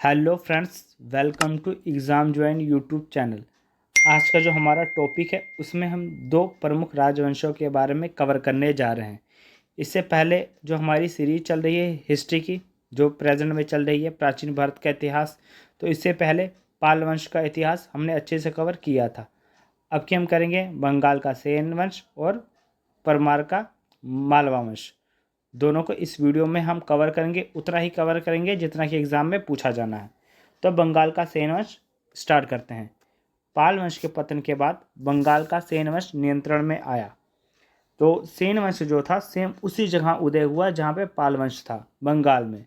Hello friends, welcome to exam join YouTube channel. आज का जो हमारा टॉपिक है उसमें हम दो प्रमुख राजवंशों के बारे में कवर करने जा रहे हैं। इससे पहले जो हमारी सीरीज चल रही है हिस्ट्री की, जो प्रेजेंट में चल रही है प्राचीन भारत का इतिहास, तो इससे पहले पाल वंश का इतिहास हमने अच्छे से कवर किया था। अब की हम करेंगे बंगाल का सेन वंश और परमार का मालवा वंश। दोनों को इस वीडियो में हम कवर करेंगे, उतना ही कवर करेंगे जितना कि एग्ज़ाम में पूछा जाना है। तो बंगाल का सेन वंश स्टार्ट करते हैं। पाल वंश के पतन के बाद बंगाल का सेन वंश नियंत्रण में आया। तो सेन वंश जो था सेम उसी जगह उदय हुआ जहाँ पे पाल वंश था, बंगाल में।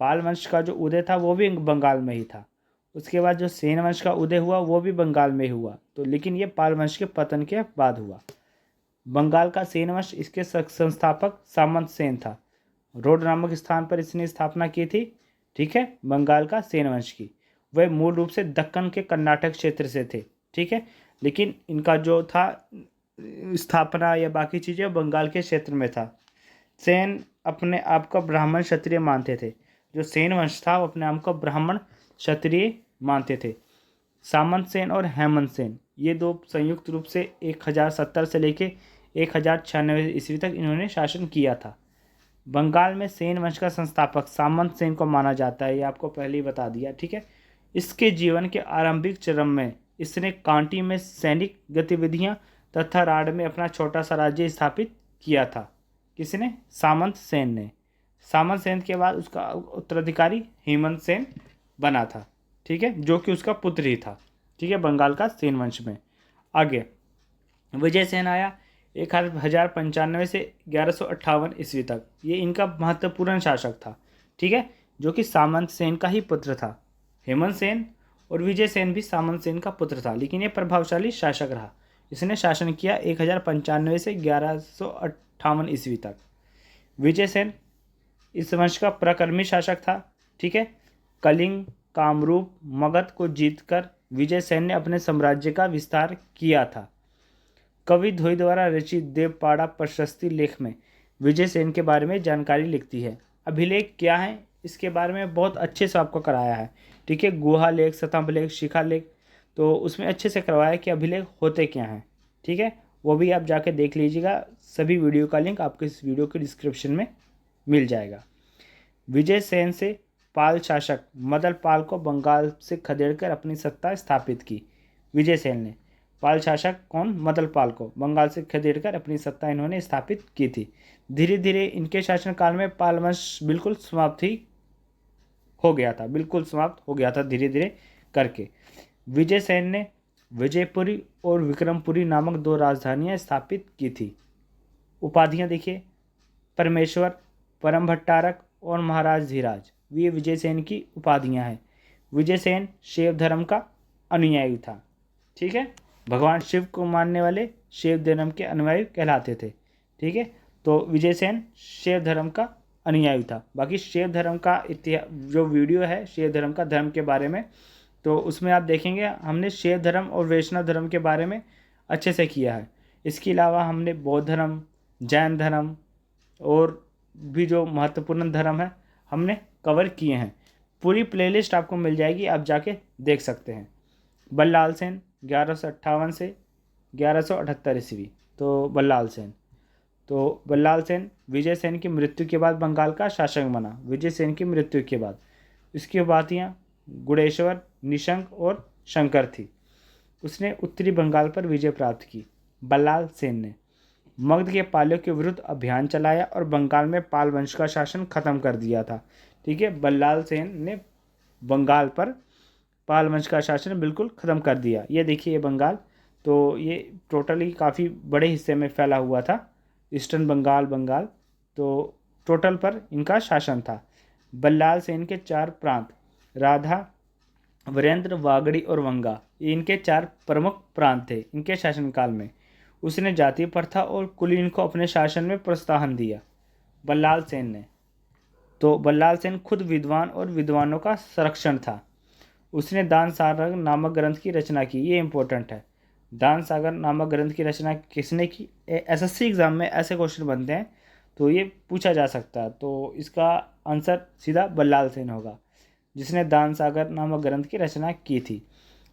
पाल वंश का जो उदय था वो भी बंगाल में ही था। उसके बाद जो सेन वंश का उदय हुआ वो भी बंगाल में ही हुआ, तो लेकिन ये पाल वंश के पतन के बाद हुआ। बंगाल का सेन वंश, इसके संस्थापक सामंत सेन था। रोड नामक स्थान पर इसने स्थापना की थी, ठीक है, बंगाल का सेन वंश की। वह मूल रूप से दक्कन के कर्नाटक क्षेत्र से थे, ठीक है, लेकिन इनका जो था स्थापना या बाकी चीज़ें बंगाल के क्षेत्र में था। सेन अपने आप को ब्राह्मण क्षत्रिय मानते थे। जो सेन वंश था वो अपने आप को ब्राह्मण क्षत्रिय मानते थे। सामंत सेन और हेमंत सेन, ये दो संयुक्त रूप से 1070 से लेके 1096 ईस्वी तक इन्होंने शासन किया था। बंगाल में सेन वंश का संस्थापक सामंत सेन को माना जाता है, ये आपको पहले ही बता दिया, ठीक है। इसके जीवन के आरंभिक चरण में इसने कांटी में सैनिक गतिविधियां तथा राढ़ में अपना छोटा सा राज्य स्थापित किया था। किसने? सामंत सेन ने। सामंत सेन के बाद उसका उत्तराधिकारी हेमंत सेन बना था, ठीक है, जो कि उसका पुत्र ही था, ठीक है, बंगाल का सेन वंश में। आगे विजय सेन आया 1095 से 1158 ईस्वी तक। ये इनका महत्वपूर्ण शासक था, ठीक है, जो कि सामंत सेन का ही पुत्र था। हेमंत सेन और विजय सेन भी सामंत सेन का पुत्र था, लेकिन ये प्रभावशाली शासक रहा। इसने शासन किया 1095 से 1158 ईस्वी तक। विजय सेन इस वंश का पराक्रमी शासक था, ठीक है। कलिंग, कामरूप, मगध को जीतकर विजय सेन ने अपने साम्राज्य का विस्तार किया था। कवि धोई द्वारा रचित देवपाड़ा प्रशस्ति लेख में विजय सेन के बारे में जानकारी लिखती है। अभिलेख क्या है इसके बारे में बहुत अच्छे से आपको कराया है, ठीक है, गुहा लेख, स्तंभ लेख, शिखा लेख, तो उसमें अच्छे से करवाया कि अभिलेख होते क्या हैं, ठीक है, वो भी आप जाके देख लीजिएगा। सभी वीडियो का लिंक आपको इस वीडियो के डिस्क्रिप्शन में मिल जाएगा। विजय सेन से पाल शासक मदन पाल को बंगाल से खदेड़कर अपनी सत्ता स्थापित की। विजय सेन ने पाल शासक कौन? मदन पाल को बंगाल से खदेड़कर अपनी सत्ता इन्होंने स्थापित की थी। धीरे धीरे इनके शासनकाल में पाल वंश बिल्कुल समाप्त ही हो गया था, बिल्कुल समाप्त हो गया था धीरे धीरे करके। विजय सेन ने विजयपुरी और विक्रमपुरी नामक दो राजधानियां स्थापित की थी। उपाधियां देखिए, परमेश्वर, परम भट्टारक और महाराज धीराज, ये विजय सेन की उपाधियां हैं। विजय सेन शैव धर्म का अनुयायी था, ठीक है, भगवान शिव को मानने वाले शैव धर्म के अनुयायी कहलाते थे, ठीक है। तो विजय सेन शैव धर्म का अनुयायी था। बाकी शैव धर्म का इतिहास जो वीडियो है शैव धर्म का धर्म के बारे में, तो उसमें आप देखेंगे हमने शैव धर्म और वैष्णव धर्म के बारे में अच्छे से किया है। इसके अलावा हमने बौद्ध धर्म, जैन धर्म और भी जो महत्वपूर्ण धर्म है हमने कवर किए हैं। पूरी प्लेलिस्ट आपको मिल जाएगी, आप जाके देख सकते हैं। बल्लाल सेन 1158 से 1178 ईस्वी, तो बल्लाल सेन, तो बल्लाल सेन विजय सेन की मृत्यु के बाद बंगाल का शासक बना। विजय सेन की मृत्यु के बाद इसकी उपाधियाँ गुडेश्वर, निशंक और शंकर थी। उसने उत्तरी बंगाल पर विजय प्राप्त की। बल्लाल सेन ने मगध के पालियों के विरुद्ध अभियान चलाया और बंगाल में पाल वंश का शासन खत्म कर दिया था, ठीक है। बल्लाल सेन ने बंगाल पर पाल वंश का शासन बिल्कुल ख़त्म कर दिया। ये देखिए ये बंगाल, तो ये टोटली काफ़ी बड़े हिस्से में फैला हुआ था, ईस्टर्न बंगाल, तो टोटल पर इनका शासन था। बल्लाल सेन के 4 प्रांत राधा, वीरेंद्र, वागड़ी और वंगा, ये इनके 4 प्रमुख प्रांत थे इनके शासनकाल में। उसने जाति प्रथा और कुलीन को अपने शासन में प्रोत्साहन दिया बल्लाल सेन ने। तो बल्लाल सेन खुद विद्वान और विद्वानों का संरक्षण था। उसने दान सागर नामक ग्रंथ की रचना की, ये इंपॉर्टेंट है। दान सागर नामक ग्रंथ की रचना किसने की? एसएससी एग्जाम में ऐसे क्वेश्चन बनते हैं तो ये पूछा जा सकता है, तो इसका आंसर सीधा बल्लाल सेन होगा। जिसने दान सागर नामक ग्रंथ की रचना की थी।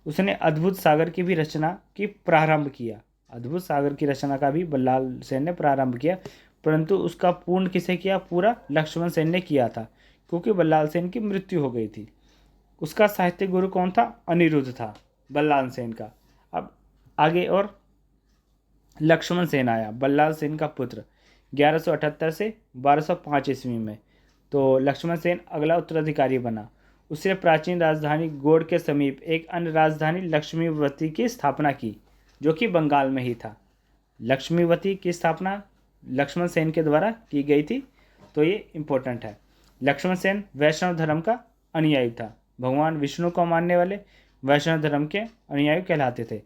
उसने अद्भुत सागर की भी रचना की प्रारंभ किया। अद्भुत सागर की रचना का भी बल्लाल सेन ने प्रारंभ किया, परंतु उसका पूर्ण किसे किया? पूरा लक्ष्मण सेन ने किया था, क्योंकि बल्लाल सेन की मृत्यु हो गई थी। उसका साहित्य गुरु कौन था? अनिरुद्ध था, बल्लाल सेन का। अब आगे और लक्ष्मण सेन आया, बल्लाल सेन का पुत्र, 1178 से 1205 ईस्वी में। तो लक्ष्मण सेन अगला उत्तराधिकारी बना। उसने प्राचीन राजधानी गोड़ के समीप एक अन्य राजधानी लक्ष्मीवती की स्थापना की, जो कि बंगाल में ही था। लक्ष्मीवती की स्थापना लक्ष्मण सेन के द्वारा की गई थी, तो ये इम्पोर्टेंट है। लक्ष्मण सेन वैष्णव धर्म का अनुयायी था। भगवान विष्णु को मानने वाले वैष्णव धर्म के अनुयायी कहलाते थे।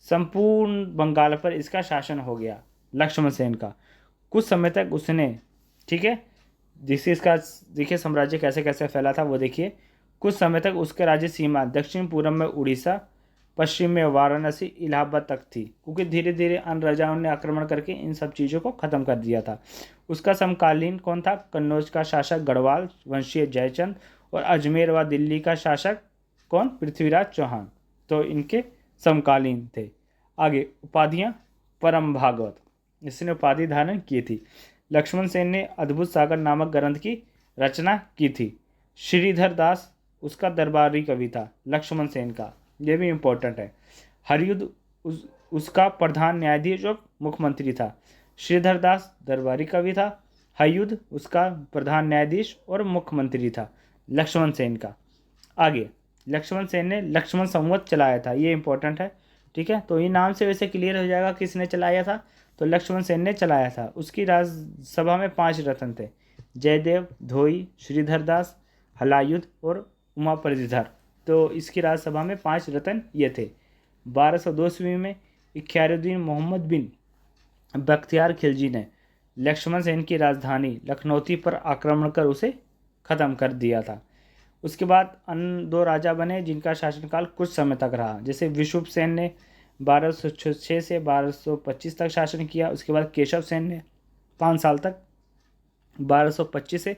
संपूर्ण बंगाल पर इसका शासन हो गया लक्ष्मण सेन का। कुछ समय तक उसने, ठीक है, जिससे इसका देखिए साम्राज्य कैसे कैसे फैला था वो देखिए। कुछ समय तक उसके राज्य सीमा दक्षिण पूर्व में उड़ीसा, पश्चिम में वाराणसी, इलाहाबाद तक थी, क्योंकि धीरे धीरे अन्य राजाओं ने आक्रमण करके इन सब चीज़ों को ख़त्म कर दिया था। उसका समकालीन कौन था? कन्नौज का शासक गढ़वाल वंशीय जयचंद, और अजमेर व दिल्ली का शासक कौन? पृथ्वीराज चौहान। तो इनके समकालीन थे। आगे उपाधियाँ। परम भागवत, इसने उपाधि धारण की थी। लक्ष्मण सेन ने अद्भुत सागर नामक ग्रंथ की रचना की थी। श्रीधर दास उसका दरबारी कवि था, लक्ष्मण सेन का, यह भी इम्पोर्टेंट है। हरयुद्ध उसका प्रधान न्यायाधीश और मुख्यमंत्री था। श्रीधर दास दरबारी कवि था, हरयुद्ध उसका प्रधान न्यायाधीश और मुख्यमंत्री था, लक्ष्मण सेन का। आगे लक्ष्मण सेन ने लक्ष्मण संवत चलाया था, ये इंपॉर्टेंट है, ठीक है। तो ये नाम से वैसे क्लियर हो जाएगा किसने चलाया था, तो लक्ष्मण सेन ने चलाया था। उसकी राज्यसभा में 5 रत्न थे, जयदेव, धोई, श्रीधर दास, हलायुद्ध और उमापतिधर। तो इसकी राज्यसभा में 5 रत्न ये थे। 1202 ईस्वी में इख्तियारुद्दीन मोहम्मद बिन बख्तियार खिलजी ने लक्ष्मण सेन की राजधानी लखनौती पर आक्रमण कर उसे ख़त्म कर दिया था। उसके बाद अन्य 2 राजा बने जिनका शासनकाल कुछ समय तक रहा, जैसे विशुभ सेन ने 1206 से 1225 तक शासन किया। उसके बाद केशव सेन ने 5 साल तक 1225 से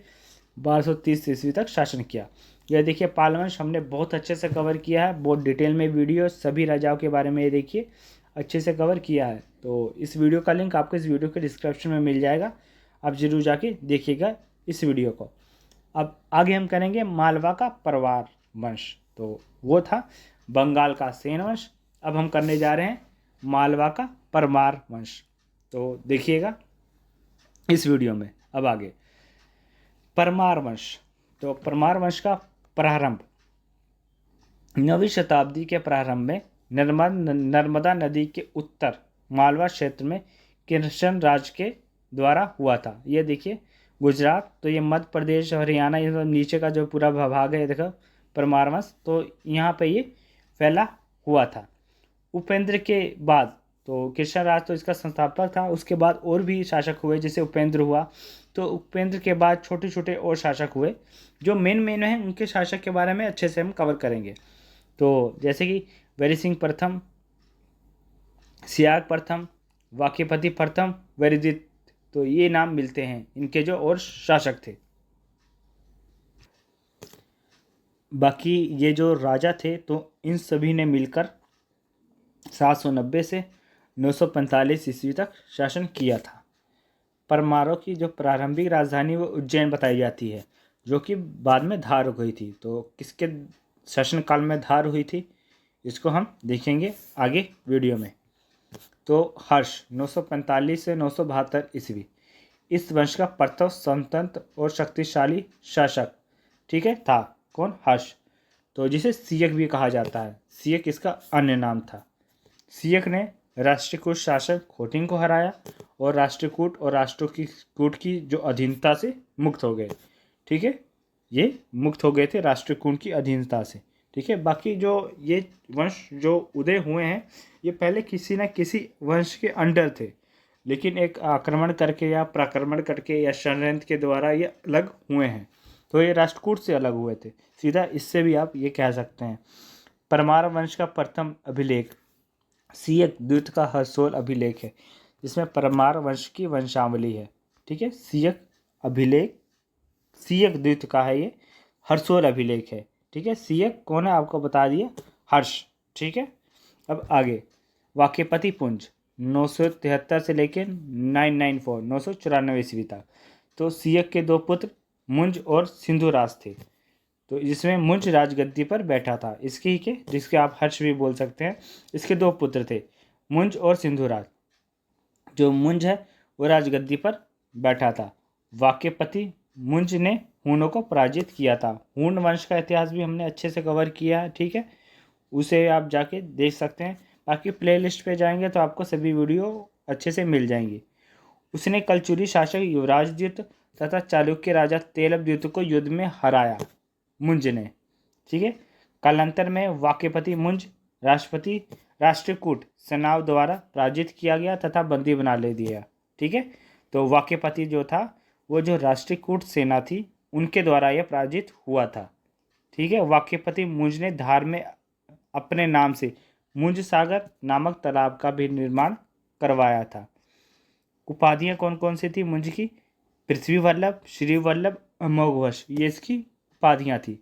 1230 ईस्वी तक शासन किया। यह देखिए पालवंश हमने बहुत अच्छे से कवर किया है, बहुत डिटेल में वीडियो सभी राजाओं के बारे में ये देखिए अच्छे से कवर किया है। तो इस वीडियो का लिंक आपको इस वीडियो के डिस्क्रिप्शन में मिल जाएगा, आप जरूर जाके देखिएगा इस वीडियो को। अब आगे हम करेंगे मालवा का परवार वंश, तो वो था बंगाल का सेन वंश। अब हम करने जा रहे हैं मालवा का परमार वंश, तो देखिएगा इस वीडियो में। अब आगे परमार वंश, तो परमार वंश का प्रारंभ 9वीं शताब्दी के प्रारंभ में नर्मदा नदी के उत्तर मालवा क्षेत्र में कृष्ण राज के द्वारा हुआ था। ये देखिए गुजरात, तो ये मध्य प्रदेश और हरियाणा, ये सब नीचे का जो पूरा भाग है देखो परमार वंश, तो यहाँ पे ये फैला हुआ था। उपेंद्र के बाद, तो कृष्ण राज तो इसका संस्थापक था, उसके बाद और भी शासक हुए, जैसे उपेंद्र हुआ। तो उपेंद्र के बाद छोटे छोटे और शासक हुए, जो मेन है उनके शासक के बारे में अच्छे से हम कवर करेंगे। तो जैसे कि वैरी सिंह प्रथम, सियाग प्रथम, वाक्यपति प्रथम, वैरिदित, तो ये नाम मिलते हैं इनके जो और शासक थे। बाकी ये जो राजा थे तो इन सभी ने मिलकर 790 से 945 ईस्वी तक शासन किया था। परमारों की जो प्रारंभिक राजधानी वो उज्जैन बताई जाती है, जो कि बाद में धार हो गई थी। तो किसके शासनकाल में धार हुई थी, इसको हम देखेंगे आगे वीडियो में। तो हर्ष 945 से 972 ईस्वी, इस वंश का प्रथम स्वतंत्र और शक्तिशाली शासक, ठीक है, था कौन? हर्ष। तो जिसे सियक भी कहा जाता है, सियक इसका अन्य नाम था। सियक ने राष्ट्रकूट शासक खोटिंग को हराया और राष्ट्रकूट और राष्ट्रकूट की जो अधीनता से मुक्त हो गए, ठीक है, ये मुक्त हो गए थे राष्ट्रकूट की अधीनता से, ठीक है। बाकी जो ये वंश जो उदय हुए हैं, ये पहले किसी न किसी वंश के अंडर थे, लेकिन एक आक्रमण करके या प्राक्रमण करके या षड्यंत्र के द्वारा ये अलग हुए हैं। तो ये राष्ट्रकूट से अलग हुए थे, सीधा इससे भी आप ये कह सकते हैं। परमार वंश का प्रथम अभिलेख सियक द्वीप का हर्षोल अभिलेख है, जिसमें परमार वंश की वंशावली है, ठीक है। सियक अभिलेख सियक द्वीप का है, ये हर्षोल अभिलेख है, ठीक है। सियक कौन है आपको बता दिया, हर्ष। ठीक है, अब आगे वाक्यपति पुंज 973 से लेकर 994 994 ईस्वी तक। तो सियक के दो पुत्र मुंज और सिंधुराज थे। तो जिसमें मुंज राजगद्दी पर बैठा था, इसके ही के जिसके आप हर्ष भी बोल सकते हैं। इसके दो पुत्र थे, मुंज और सिंधुराज। जो मुंज है वो राजगद्दी पर बैठा था। वाक्यपति मुंज ने हूणों को पराजित किया था। हूण वंश का इतिहास भी हमने अच्छे से कवर किया है, ठीक है, उसे आप जाके देख सकते हैं। बाकी प्लेलिस्ट पे जाएंगे तो आपको सभी वीडियो अच्छे से मिल जाएंगी। उसने कलचुरी शासक युवराज द्वित तथा चालुक्य राजा तेलव द्वित को युद्ध में हराया, मुंज ने। ठीक है, कालांतर में वाक्यपति मुंज राष्ट्रकूट सेनाओं द्वारा पराजित किया गया तथा बंदी बना ले दिया। ठीक है, तो वाक्यपति जो था वो जो राष्ट्रकूट सेना थी उनके द्वारा यह पराजित हुआ था। ठीक है, वाक्यपति मुंज ने धार में अपने नाम से मुंज सागर नामक तालाब का भी निर्माण करवाया था। उपाधियां कौन कौन सी थी मुंज की, पृथ्वी वल्लभ, श्री वल्लभ, अमोघवश, ये इसकी उपाधियां थी।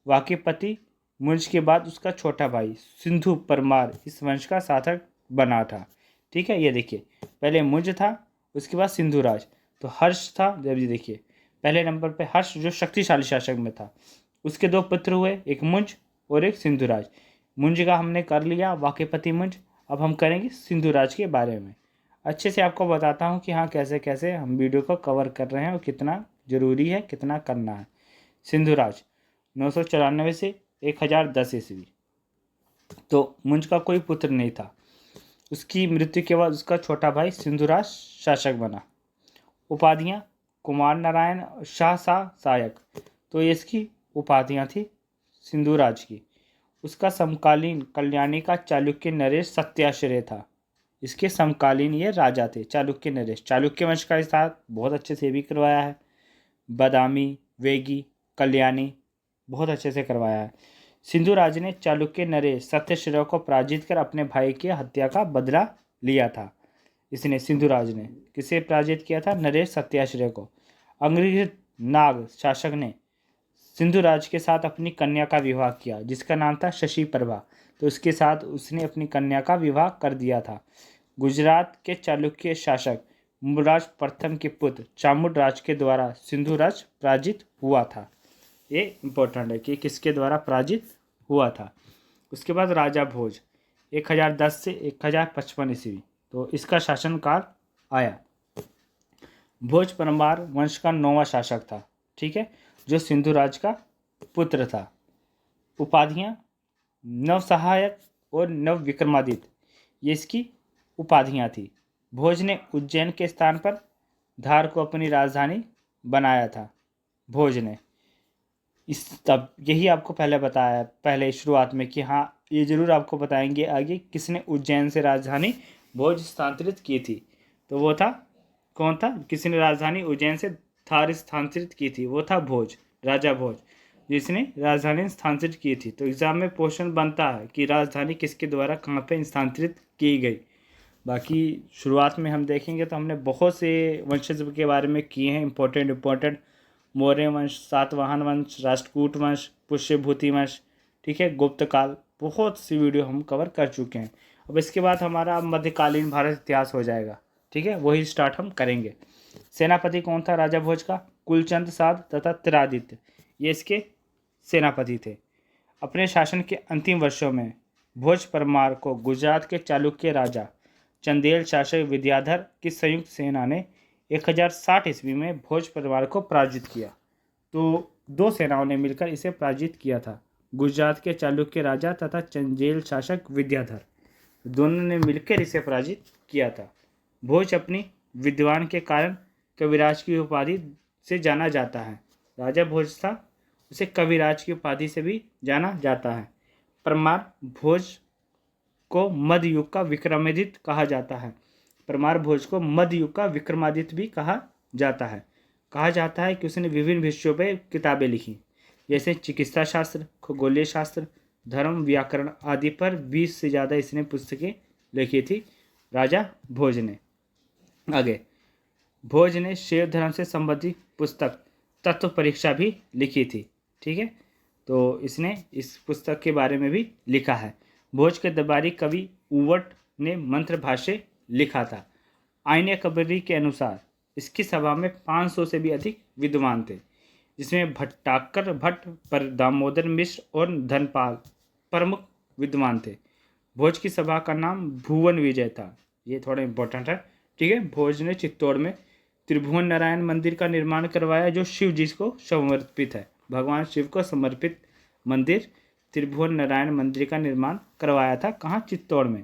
वाक्यपति मुंज के बाद उसका छोटा भाई सिंधु परमार इस वंश का शासक बना था। ठीक है, ये देखिए पहले मुंज था, उसके बाद सिंधुराज, तो हर्ष था। जब ये देखिए पहले नंबर पे हर्ष जो शक्तिशाली शासक में था, उसके दो पुत्र हुए, एक मुंज और एक सिंधुराज। मुंज का हमने कर लिया, वाक्यपति मुंज। अब हम करेंगे सिंधुराज के बारे में। अच्छे से आपको बताता हूँ कि हाँ कैसे कैसे हम वीडियो को कवर कर रहे हैं और कितना ज़रूरी है, कितना करना है। सिंधुराज 994 से 1010 ईस्वी। तो मुंज का कोई पुत्र नहीं था। उसकी मृत्यु के बाद उसका छोटा भाई सिंधुराज शासक बना। उपाधियाँ कुमार नारायण शाह सहायक, तो ये इसकी उपाधियाँ थी सिंधुराज की। उसका समकालीन कल्याणी का चालुक्य नरेश सत्याश्रय था। इसके समकालीन ये राजा थे चालुक्य नरेश। चालुक्य वंश का साथ बहुत अच्छे से भी करवाया है। बादामी, वेगी, कल्याणी बहुत अच्छे से करवाया है। सिंधुराज ने चालुक्य नरेश सत्यश्रय को पराजित कर अपने भाई की हत्या का बदला लिया था। इसने सिंधुराज ने किसे पराजित किया था, नरेश सत्याश्रय को। अंग्रेज नाग शासक ने सिंधुराज के साथ अपनी कन्या का विवाह किया जिसका नाम था शशि प्रभा। तो उसके साथ उसने अपनी कन्या का विवाह कर दिया था। गुजरात के चालुक्य शासक मुराज प्रथम के पुत्र चामुंडराज के द्वारा सिंधुराज पराजित हुआ था। ये इम्पोर्टेंट है कि किसके द्वारा पराजित हुआ था। उसके बाद राजा भोज 1010 से 1055 ईस्वी, तो इसका शासनकाल आया। भोज परमार वंश का 9वां शासक था। ठीक है, जो सिंधुराज का पुत्र था। उपाधियां नव सहायक और नव विक्रमादित्य, ये इसकी उपाधियां थी। भोज ने उज्जैन के स्थान पर धार को अपनी राजधानी बनाया था। भोज ने इस तब यही आपको पहले बताया पहले शुरुआत में कि हाँ ये जरूर आपको बताएंगे आगे किसने उज्जैन से राजधानी भोज स्थानांतरित की थी। तो वो था कौन था, किसी ने राजधानी उज्जैन से थार स्थानांतरित की थी, वो था भोज, राजा भोज जिसने राजधानी स्थानांतरित की थी। तो एग्जाम में क्वेश्चन बनता है कि राजधानी किसके द्वारा कहाँ पे स्थानांतरित की गई। बाकी शुरुआत में हम देखेंगे तो हमने बहुत से वंशज के बारे में किए हैं इम्पोर्टेंट मौर्य वंश, सातवाहन वंश, राष्ट्रकूट वंश, पुष्यभूति वंश, ठीक है, गुप्त काल, बहुत सी वीडियो हम कवर कर चुके हैं। अब इसके बाद हमारा मध्यकालीन भारत इतिहास हो जाएगा। ठीक है, वही स्टार्ट हम करेंगे। सेनापति कौन था राजा भोज का, कुलचंद साध तथा त्रिरादित्य, ये इसके सेनापति थे। अपने शासन के अंतिम वर्षों में भोज परमार को गुजरात के चालुक्य राजा चंदेल शासक विद्याधर की संयुक्त सेना ने 1060 ईस्वी में भोज परिवार को पराजित किया। तो दो सेनाओं ने मिलकर इसे पराजित किया था, गुजरात के चालुक्य राजा तथा चंदेल शासक विद्याधर, दोनों ने मिलकर इसे पराजित किया था। भोज अपनी विद्वान के कारण कविराज की उपाधि से जाना जाता है। राजा भोज था, उसे कविराज की उपाधि से भी जाना जाता है। परमार भोज को मध्य युग का विक्रमादित्य कहा जाता है। परमार भोज को मध्य युग का विक्रमादित्य भी कहा जाता है। कहा जाता है कि उसने विभिन्न विषयों पर किताबें लिखी, जैसे चिकित्सा शास्त्र, खगोलीय शास्त्र, धर्म, व्याकरण आदि पर 20 से ज़्यादा इसने पुस्तकें लिखी थी राजा भोज ने। आगे भोज ने शैव धर्म से संबंधित पुस्तक तत्व परीक्षा भी लिखी थी। ठीक है, तो इसने इस पुस्तक के बारे में भी लिखा है। भोज के दरबारी कवि उवट ने मंत्र भाष्य लिखा था। आईन अकबरी के अनुसार इसकी सभा में 500 से भी अधिक विद्वान थे, जिसमें भट्टाकर भट्ट, पर दामोदर मिश्र और धनपाल प्रमुख विद्वान थे। भोज की सभा का नाम भुवन विजय था। ये थोड़ा इंपॉर्टेंट है, ठीक है। भोज ने चित्तौड़ में त्रिभुवन नारायण मंदिर का निर्माण करवाया, जो शिव जी को समर्पित है। भगवान शिव को समर्पित मंदिर त्रिभुवन नारायण मंदिर का निर्माण करवाया था। कहाँ? चित्तौड़ में।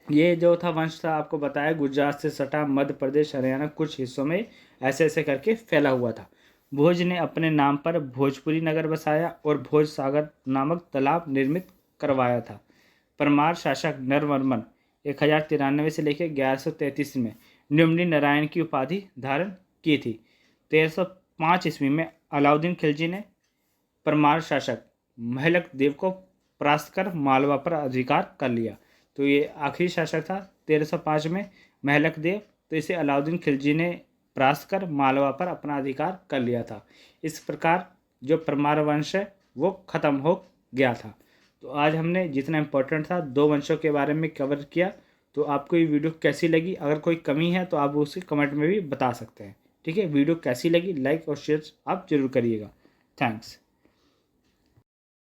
ये जो था वंश था, आपको बताया, गुजरात से सटा मध्य प्रदेश, हरियाणा कुछ हिस्सों में ऐसे ऐसे करके फैला हुआ था। भोज ने अपने नाम पर भोजपुरी नगर बसाया और भोज सागर नामक तालाब निर्मित करवाया था। परमार शासक नरवर्मन 1093 से लेकर 1133 में निम्नि नारायण की उपाधि धारण की थी। 1305 ईस्वी में अलाउद्दीन खिलजी ने परमार शासक महलक देव को परास्त कर मालवा पर अधिकार कर लिया। तो ये आखिरी शासक था 1305 में महलक देव। तो इसे अलाउद्दीन खिलजी ने परास्त कर मालवा पर अपना अधिकार कर लिया था। इस प्रकार जो परमार वंश है वो खत्म हो गया था। तो आज हमने जितना इम्पोर्टेंट था 2 वंशों के बारे में कवर किया। तो आपको ये वीडियो कैसी लगी? अगर कोई कमी है तो आप उसे कमेंट में भी बता सकते हैं, ठीक है। वीडियो कैसी लगी, लाइक और शेयर आप जरूर करिएगा। थैंक्स।